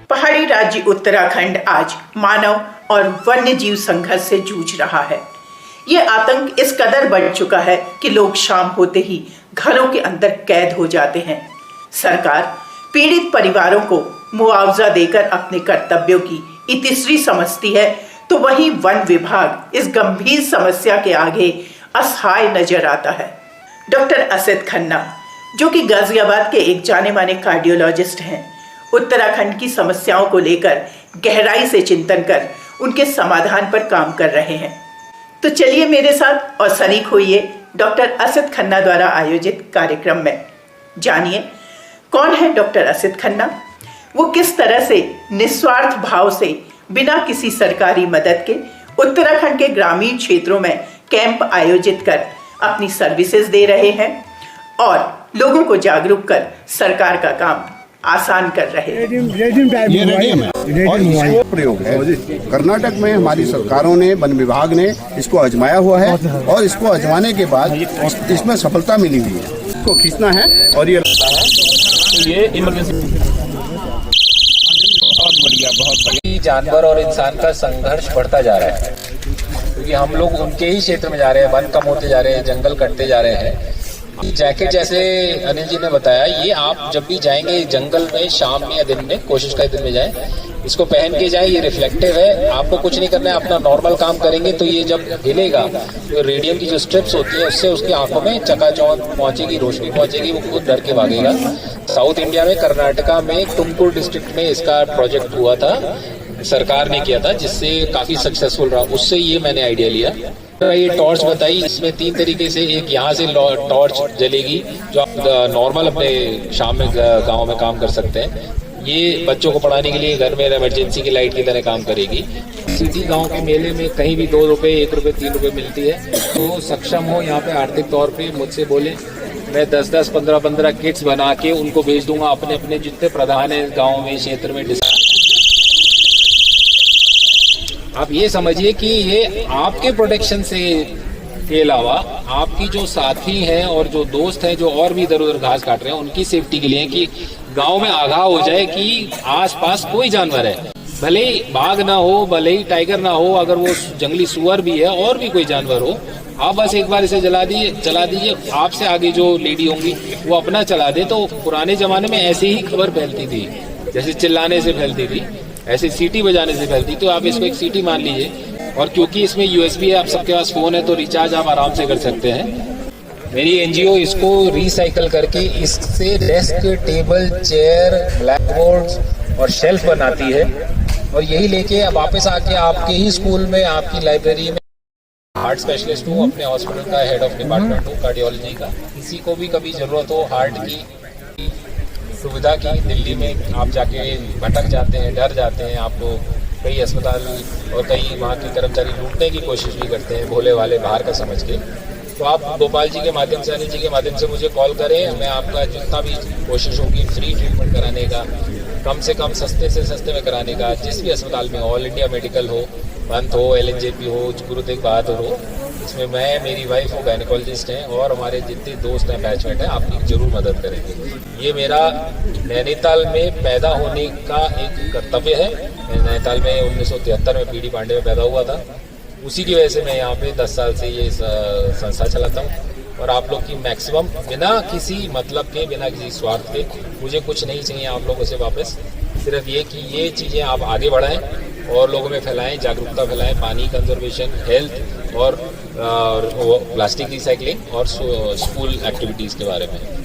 पहाड़ी राज्य उत्तराखंड आज मानव और वन्य जीव संघर्ष से जूझ रहा है। ये आतंक इस कदर बढ़ चुका है कि लोग शाम होते ही घरों के अंदर कैद हो जाते हैं। सरकार पीड़ित परिवारों को मुआवजा देकर अपने कर्तव्यों की इतिश्री समझती है, तो वहीं वन विभाग इस गंभीर समस्या के आगे असहाय नजर आता है। डॉक्टर असित खन्ना, जो कि गाजियाबाद के एक जाने माने कार्डियोलॉजिस्ट हैं, उत्तराखंड की समस्याओं को लेकर गहराई से चिंतन कर उनके समाधान पर काम कर रहे हैं। तो चलिए मेरे साथ और शरीक होइए डॉक्टर असित खन्ना द्वारा आयोजित कार्यक्रम में। जानिए कौन है डॉक्टर असित खन्ना, वो किस तरह से निस्वार्थ भाव से बिना किसी सरकारी मदद के उत्तराखंड के ग्रामीण क्षेत्रों में कैंप आयोजित कर अपनी सर्विसेज दे रहे हैं और लोगों को जागरूक कर सरकार का काम आसान कर रहे हैं। ये रेडियम है और इसको प्रयोग है। कर्नाटक में हमारी सरकारों ने, वन विभाग ने इसको आजमाया हुआ है और इसको आजमाने के बाद इसमें सफलता मिली हुई है। इसको खींचना है और ये इमरजेंसी बहुत बढ़िया। जानवर और इंसान का संघर्ष बढ़ता जा रहा है क्योंकि हम लोग उनके ही क्षेत्र में जा रहे हैं, वन कम होते जा रहे हैं, जंगल कटते जा रहे हैं। जैकेट जैसे अनिल जी ने बताया, ये आप जब भी जाएंगे जंगल में शाम में या दिन में, कोशिश करें दिन में जाएं, इसको पहन के जाएं। ये रिफ्लेक्टिव है, आपको कुछ नहीं करना है, अपना नॉर्मल काम करेंगे तो ये जब हिलेगा तो रेडियम की जो स्ट्रिप्स होती है उससे उसकी आंखों में चकाचौंध पहुंचेगी, रोशनी पहुंचेगी, वो खुद डर के भागेगा। साउथ इंडिया में कर्नाटका में तुमकुर डिस्ट्रिक्ट में इसका प्रोजेक्ट हुआ था, सरकार ने किया था, जिससे काफी सक्सेसफुल रहा। उससे ये मैंने आइडिया लिया। तो ये टॉर्च बताई, इसमें 3 तरीके से, एक यहाँ से टॉर्च जलेगी जो आप नॉर्मल अपने शाम में गांव में काम कर सकते हैं। ये बच्चों को पढ़ाने के लिए घर में इमरजेंसी की लाइट की तरह काम करेगी। सिटी गांव के मेले में कहीं भी 2 रुपए, 1 रुपए, 3 रुपए मिलती है। तो सक्षम हो यहाँ पे आर्थिक तौर पे मुझसे बोले, मैं 10-10, 15-15 किट्स बना के उनको भेज दूंगा अपने अपने जितने प्रधान है गाँव में, क्षेत्र में। आप ये समझिए कि ये आपके प्रोटेक्शन से के अलावा आपकी जो साथी हैं और जो दोस्त हैं जो और भी इधर उधर घास काट रहे हैं, उनकी सेफ्टी के लिए कि गांव में आगाह हो जाए कि आसपास कोई जानवर है, भले ही बाघ ना हो, भले ही टाइगर ना हो, अगर वो जंगली सुअर भी है और भी कोई जानवर हो, आप बस एक बार इसे चला दीजिए। आपसे आगे जो लेडी होंगी वो अपना चला दे। तो पुराने जमाने में ऐसे ही खबर फैलती थी, जैसे चिल्लाने से फैलती थी, ऐसे सीटी बजाने से फैलती। तो आप इसको एक सीटी मान लीजिए। और क्योंकि इसमें यूएसबी है, आप सबके पास फोन है, तो रिचार्ज आप आराम से कर सकते हैं। मेरी एनजीओ इसको रिसाइकल करके इससे desk, table, chair, black board और शेल्फ बनाती है। और यही लेके अब वापस आके आपके ही स्कूल में, आपकी लाइब्रेरी में, हार्ट स्पेशलिस्ट हूँ, अपने हॉस्पिटल का हेड ऑफ डिपार्टमेंट हूँ कार्डियोलॉजी का। किसी को भी कभी जरूरत हो हार्ट की सुविधा की, दिल्ली में आप जाके भटक जाते हैं, डर जाते हैं, आपको कई अस्पताल और कई वहाँ के कर्मचारी लूटने की कोशिश भी करते हैं, भोले वाले बाहर का समझ के। तो आप गोपाल जी के माध्यम से, अनिल जी के माध्यम से मुझे कॉल करें, मैं आपका जितना भी कोशिश होगी फ्री ट्रीटमेंट कराने का, कम से कम सस्ते से सस्ते में कराने का। जिस भी अस्पताल में, ऑल इंडिया मेडिकल हो, पंत हो, LNJP हो, गुरु तेग बहादुर हो, इसमें मैं, मेरी वाइफ हो, गायनेकोलॉजिस्ट हैं और हमारे जितने दोस्त हैं, बैचमेट हैं, आपकी जरूर मदद करेंगे। ये मेरा नैनीताल में पैदा होने का एक कर्तव्य है। मैं नैनीताल में 1973 में PD पांडे में पैदा हुआ था। उसी की वजह से मैं यहाँ पे 10 साल से ये संस्था चलाता हूँ। और आप लोग की मैक्सिमम, बिना किसी मतलब के, बिना किसी स्वार्थ के, मुझे कुछ नहीं चाहिए आप लोगों से वापस, सिर्फ ये कि ये चीज़ें आप आगे बढ़ाएं और लोगों में फैलाएं, जागरूकता फैलाएं, पानी कंजर्वेशन, हेल्थ और प्लास्टिक रिसाइकलिंग और स्कूल एक्टिविटीज़ के बारे में।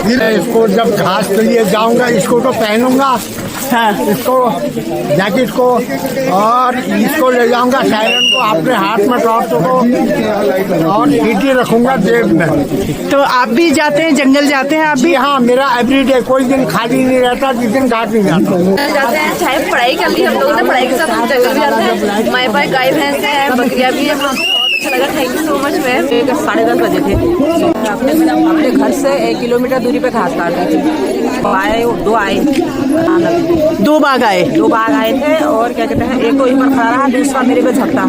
इसको जब घास के लिए जाऊंगा इसको तो पहनूंगा, हाँ, इसको जैकेट को, और इसको ले जाऊंगा सायरन को, अपने हाथ में टॉर्च को, और सीटी रखूंगा जेब में। तो आप भी जाते हैं, जंगल जाते हैं आप भी? जी हाँ, मेरा एवरीडे, कोई दिन खाली नहीं रहता जिस दिन घाट नहीं जाता। जाते हैं, चाहे पढ़ाई कर ली हम लोगों ने, पढ़ाई के साथ हम जंगल भी जाते हैं। हमारे पास गाय भैंस है, बकरियाँ भी है। बहुत अच्छा लगा, थैंक यू सो मच। मैं 10:30 बजे थे, अपने घर से 1 किलोमीटर दूरी पे घास काट रही थी। आए 2 आए, 2 बाघ आए? 2 बाघ आए थे, और क्या कहते हैं, एक तो ऊपर खड़ा रहा, दूसरा मेरे पे झपटा,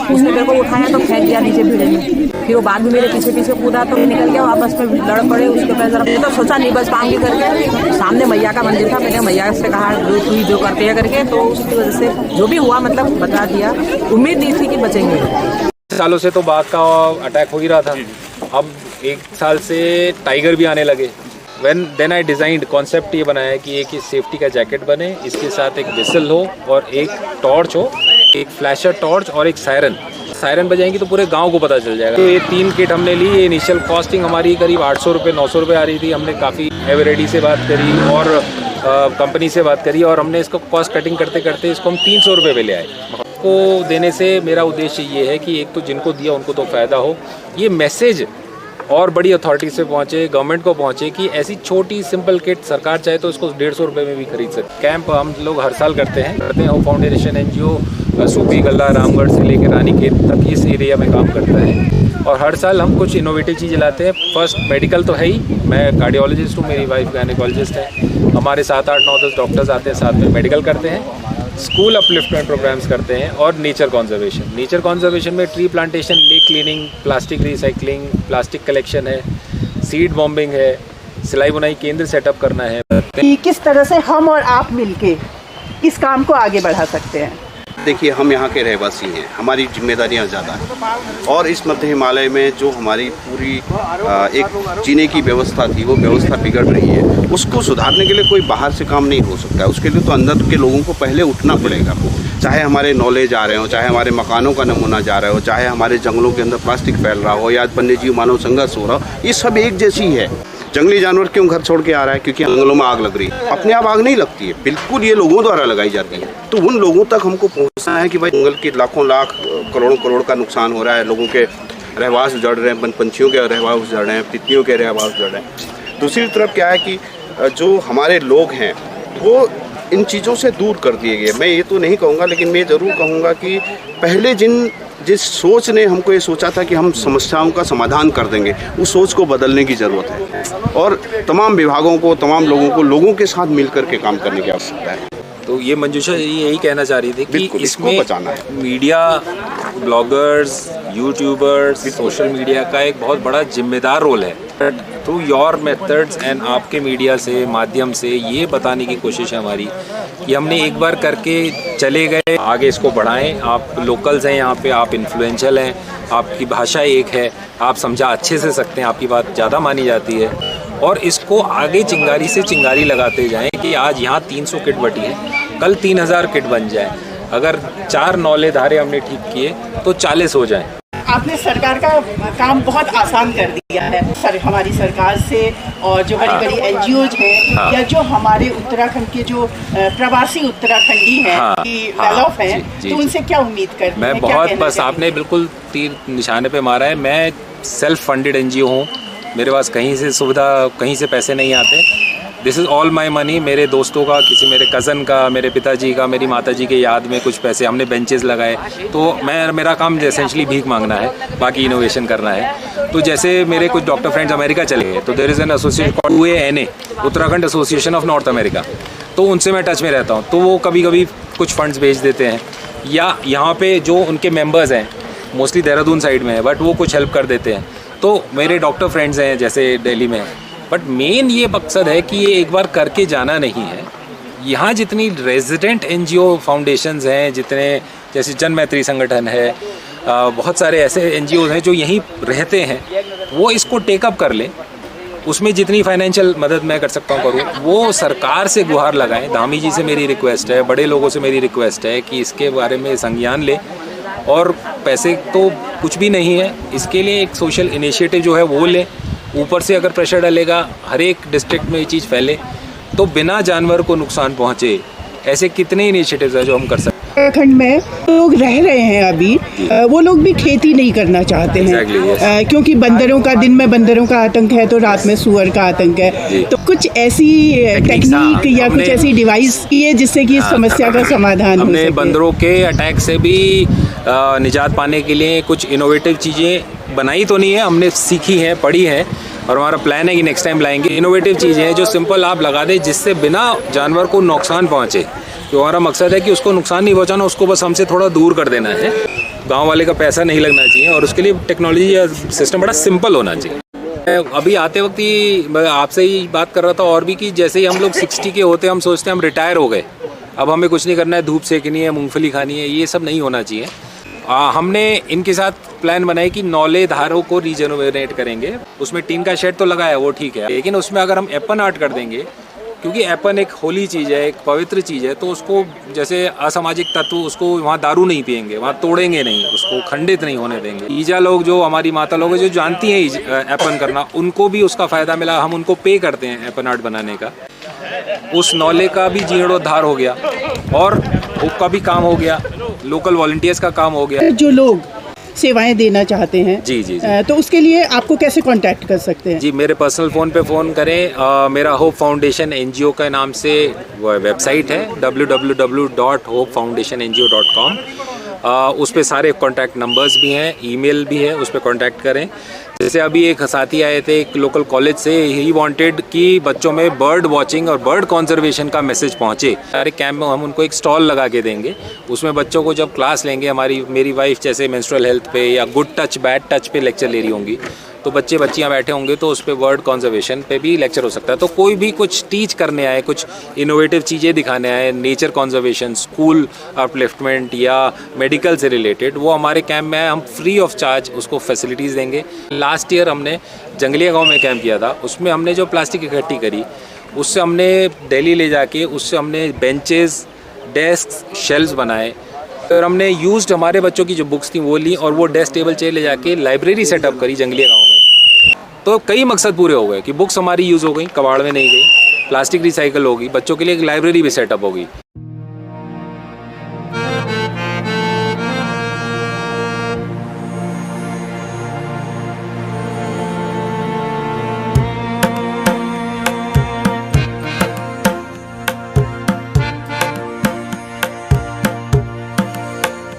उसने मेरे को उठाया तो फेंक दिया नीचे भीड़े में। फिर वो बाद में मेरे पीछे पीछे कूदा तो निकल गया, आपस में लड़ पड़े। उसके बाद जरा तो सोचा नहीं बच पाऊंगी करके, सामने मैया का मंदिर था, मैंने मैया से कहा जो करते हैं करके, तो उसकी वजह से जो भी हुआ मतलब बता दिया। उम्मीद नहीं थी कि बचेंगे। सालों से तो बाघ का अटैक हो ही रहा था, अब 1 साल से टाइगर भी आने लगे। देन आई डिजाइंड कॉन्सेप्ट ये बनाया कि एक सेफ्टी का जैकेट बने, इसके साथ एक विसल हो और एक टॉर्च हो, एक फ्लैशर टॉर्च और एक सायरन बजाएंगी तो पूरे गांव को पता चल जाएगा। तो ये 3 किट हमने ली। ये इनिशियल कॉस्टिंग हमारी करीब 800 रुपये 900 रुपये आ रही थी। हमने काफ़ी एवरेडी से बात करी और कंपनी से बात करी, और हमने इसको कॉस्ट कटिंग करते करते इसको हम 300 रुपये पे ले आए। को देने से मेरा उद्देश्य ये है कि एक तो जिनको दिया उनको तो फ़ायदा हो, ये मैसेज और बड़ी अथॉरिटी से पहुँचे, गवर्नमेंट को पहुँचे कि ऐसी छोटी सिंपल किट सरकार चाहे तो इसको 150 रुपये में भी खरीद सकते। कैंप हम लोग हर साल करते हैं। होप फाउंडेशन NGO सूपी गल्ला रामगढ़ से लेकर रानीखेत तक इस एरिया में काम करता है, और हर साल हम कुछ इनोवेटिव चीज़ लाते हैं। फर्स्ट मेडिकल तो है ही, मैं कार्डियोलॉजिस्ट हूँ, मेरी वाइफ गायनेकोलॉजिस्ट है। हमारे 7, 8, 9, 10 डॉक्टर्स आते हैं, साथ में मेडिकल करते हैं, स्कूल अपलिफ्टमेंट प्रोग्राम्स करते हैं, और नेचर कॉन्जर्वेशन में tree plantation, lake cleaning, plastic recycling, plastic collection है, सीड बॉम्बिंग है, सिलाई बुनाई केंद्र सेटअप करना है। कि किस तरह से हम और आप मिलके इस काम को आगे बढ़ा सकते हैं? देखिए, हम यहाँ के रहवासी हैं, हमारी जिम्मेदारियाँ ज़्यादा हैं, और इस मध्य हिमालय में जो हमारी पूरी एक जीने की व्यवस्था थी वो व्यवस्था बिगड़ रही है। उसको सुधारने के लिए कोई बाहर से काम नहीं हो सकता है, उसके लिए तो अंदर के लोगों को पहले उठना पड़ेगा। चाहे हमारे नॉलेज आ रहे हो, चाहे हमारे मकानों का नमूना जा रहा हो, चाहे हमारे जंगलों के अंदर प्लास्टिक फैल रहा हो, या वन्य जीव मानव संघर्ष हो रहा हो, ये सब एक जैसी है। जंगली जानवर क्यों घर छोड़ के आ रहा है? क्योंकि जंगलों में आग लग रही है। अपने आप आग नहीं लगती है, बिल्कुल ये लोगों द्वारा लगाई जाती है। तो उन लोगों तक हमको पहुंचना है कि भाई जंगल के लाखों लाख करोड़ों का नुकसान हो रहा है, लोगों के रहवास उजड़ रहे हैं, वन पंछियों के रहवास उजड़ रहे हैं, तितलियों के रहवास उजड़ रहे हैं। दूसरी तरफ क्या है कि जो हमारे लोग हैं वो इन चीज़ों से दूर कर दिए गए। मैं ये तो नहीं कहूँगा, लेकिन मैं ज़रूर कहूँगा कि पहले जिस सोच ने हमको ये सोचा था कि हम समस्याओं का समाधान कर देंगे, उस सोच को बदलने की ज़रूरत है, और तमाम विभागों को, तमाम लोगों के साथ मिलकर के काम करने की आवश्यकता है। तो ये मंजूषा यही कहना चाह रही थी कि इसमें बचाना है। Media, bloggers, YouTubers, social media का एक बहुत बड़ा जिम्मेदार रोल है। थ्रू योर मेथड्स एंड आपके मीडिया से माध्यम से ये बताने की कोशिश है हमारी कि हमने एक बार करके चले गए, आगे इसको बढ़ाएं। आप लोकल्स हैं यहाँ पे, आप इन्फ्लुएंशियल हैं, आपकी भाषा एक है, आप समझा अच्छे से सकते हैं, आपकी बात ज़्यादा मानी जाती है, और इसको आगे चिंगारी से चिंगारी लगाते जाएं कि आज यहाँ 300 किट बटी है, कल 3000 किट बन जाए। अगर 4 नौले धारे हमने ठीक किए तो 40 हो जाएं। आपने सरकार का काम बहुत आसान कर दिया है। हमारी सरकार से, और जो बड़ी बड़ी NGOs हैं, या जो हमारे उत्तराखंड के जो प्रवासी उत्तराखंडी हैं, वेल ऑफ हैं, तो उनसे क्या उम्मीद करते हैं? मैं बहुत, बस आपने बिल्कुल तीर निशाने पे मारा है। मैं सेल्फ फंडेड NGO हूँ, मेरे पास कहीं से सुविधा, कहीं से पैसे नहीं आते। This is all my money. मेरे दोस्तों का, किसी मेरे कज़न का, मेरे पिताजी का, मेरी माताजी के याद में कुछ पैसे हमने बेंचेस लगाए। तो मेरा काम एसेंशली भीख मांगना है, बाकी इनोवेशन करना है। तो जैसे मेरे कुछ डॉक्टर फ्रेंड्स अमेरिका चले गए, तो there is an association called UANA, Uttarakhand association of north America. तो उनसे मैं टच में रहता हूँ, तो वो कभी कभी कुछ फंड्स भेज देते हैं, या यहाँ पे जो उनके मेंबर्स हैं, मोस्टली देहरादून साइड में है, बट वो कुछ हेल्प कर देते हैं। तो मेरे डॉक्टर फ्रेंड्स हैं जैसे दिल्ली में, बट मेन ये मकसद है कि ये एक बार करके जाना नहीं है। यहाँ जितनी रेजिडेंट NGO फाउंडेशंस हैं, जितने जैसे जन मैत्री संगठन है, बहुत सारे ऐसे NGOs हैं जो यहीं रहते हैं, वो इसको टेकअप कर लें। उसमें जितनी फाइनेंशियल मदद मैं कर सकता हूँ करूँ। वो सरकार से गुहार लगाएं। धामी जी से मेरी रिक्वेस्ट है, बड़े लोगों से मेरी रिक्वेस्ट है कि इसके बारे में संज्ञान लें। और पैसे तो कुछ भी नहीं है, इसके लिए एक सोशल इनिशिएटिव जो है वो लें, ऊपर से अगर प्रेशर डालेगा, हर एक डिस्ट्रिक्ट में ये चीज़ फैले, तो बिना जानवर को नुकसान पहुँचे ऐसे कितने इनिशिएटिव्स हैं जो हम कर सकते हैं। उत्तराखंड में लोग रह रहे हैं अभी, वो लोग भी खेती नहीं करना चाहते हैं। Exactly, yes. क्योंकि बंदरों का, दिन में बंदरों का आतंक है तो रात में सुअर का आतंक है। तो कुछ ऐसी टेक्निक या कुछ ऐसी डिवाइस की है जिससे कि इस समस्या का समाधान हो हमने सके। बंदरों के अटैक से भी निजात पाने के लिए कुछ इनोवेटिव चीज़ें बनाई तो नहीं है, हमने सीखी हैं, पढ़ी हैं, और हमारा प्लान है कि नेक्स्ट टाइम लाएंगे। इनोवेटिव चीज़ें हैं जो सिंपल आप लगा दें जिससे बिना जानवर को नुकसान पहुँचे। तो हमारा मकसद है कि उसको नुकसान नहीं पहुँचाना, उसको बस हमसे थोड़ा दूर कर देना है। गांव वाले का पैसा नहीं लगना चाहिए और उसके लिए टेक्नोलॉजी या सिस्टम बड़ा सिंपल होना चाहिए। अभी आते वक्त ही मैं आपसे ही बात कर रहा था और भी कि जैसे ही हम लोग 60 के होते हैं हम सोचते हैं हम रिटायर हो गए, अब हमें कुछ नहीं करना है, धूप सेकनी है, मूंगफली खानी है, ये सब नहीं होना चाहिए। हमने इनके साथ प्लान बनाया कि नौले धारों को रीजेनरेट करेंगे। उसमें टीन का शेड तो लगा है, वो ठीक है, लेकिन उसमें अगर हम एपन आर्ट कर देंगे, क्योंकि एपन एक होली चीज़ है, एक पवित्र चीज़ है, तो उसको जैसे असामाजिक तत्व उसको वहाँ दारू नहीं पियेंगे, वहाँ तोड़ेंगे नहीं, उसको खंडित नहीं होने देंगे। ईजा लोग जो हमारी माता लोग जो जानती हैं एपन करना, उनको भी उसका फ़ायदा मिला, हम उनको पे करते हैं एपन आर्ट बनाने का। उस नौले का भी जीर्णोद्धार हो गया और उसका भी काम हो गया, लोकल वॉलंटियर्स का काम हो गया। जो लोग सेवाएं देना चाहते हैं जी। तो उसके लिए आपको कैसे कांटेक्ट कर सकते हैं? जी, मेरे पर्सनल फ़ोन पे फ़ोन करें। मेरा होप फाउंडेशन NGO का नाम से वेबसाइट है www.hopefoundationNGO.com। उस पे सारे कॉन्टैक्ट नंबर्स भी हैं, ईमेल भी है, उस पे कॉन्टैक्ट करें। जैसे अभी एक साथी आए थे एक लोकल कॉलेज से, ही वांटेड कि बच्चों में बर्ड वॉचिंग और बर्ड कंजर्वेशन का मैसेज पहुंचे। सारे कैंप में हम उनको एक स्टॉल लगा के देंगे, उसमें बच्चों को जब क्लास लेंगे, मेरी वाइफ जैसे मेंस्ट्रुअल हेल्थ पे या गुड टच बैड टच पे लेक्चर ले रही होंगी, तो बच्चियाँ बैठे होंगे तो उस पर बर्ड कंजर्वेशन पे भी लेक्चर हो सकता है। तो कोई भी कुछ टीच करने आए, कुछ इनोवेटिव चीज़ें दिखाने आए, नेचर कंजर्वेशन, स्कूल अपलिफ्टमेंट या मेडिकल से रिलेटेड, वो हमारे कैंप में हम फ्री ऑफ चार्ज उसको फैसिलिटीज़ देंगे। लास्ट ईयर हमने जंगलिया गांव में कैंप किया था, उसमें हमने जो प्लास्टिक इकट्ठी करी उससे हमने दिल्ली ले जाके उससे हमने बेंचेस, डेस्क, शेल्व्स बनाए। और हमने यूज्ड हमारे बच्चों की जो बुक्स थी वो ली और वो डेस्क टेबल चेयर ले जाके लाइब्रेरी सेटअप करी जंगलिया गांव में। तो कई मकसद पूरे हो गए कि बुक्स हमारी यूज़ हो गई, कबाड़ में नहीं गई, प्लास्टिक रिसाइकल होगी, बच्चों के लिए एक लाइब्रेरी भी सेटअप होगी।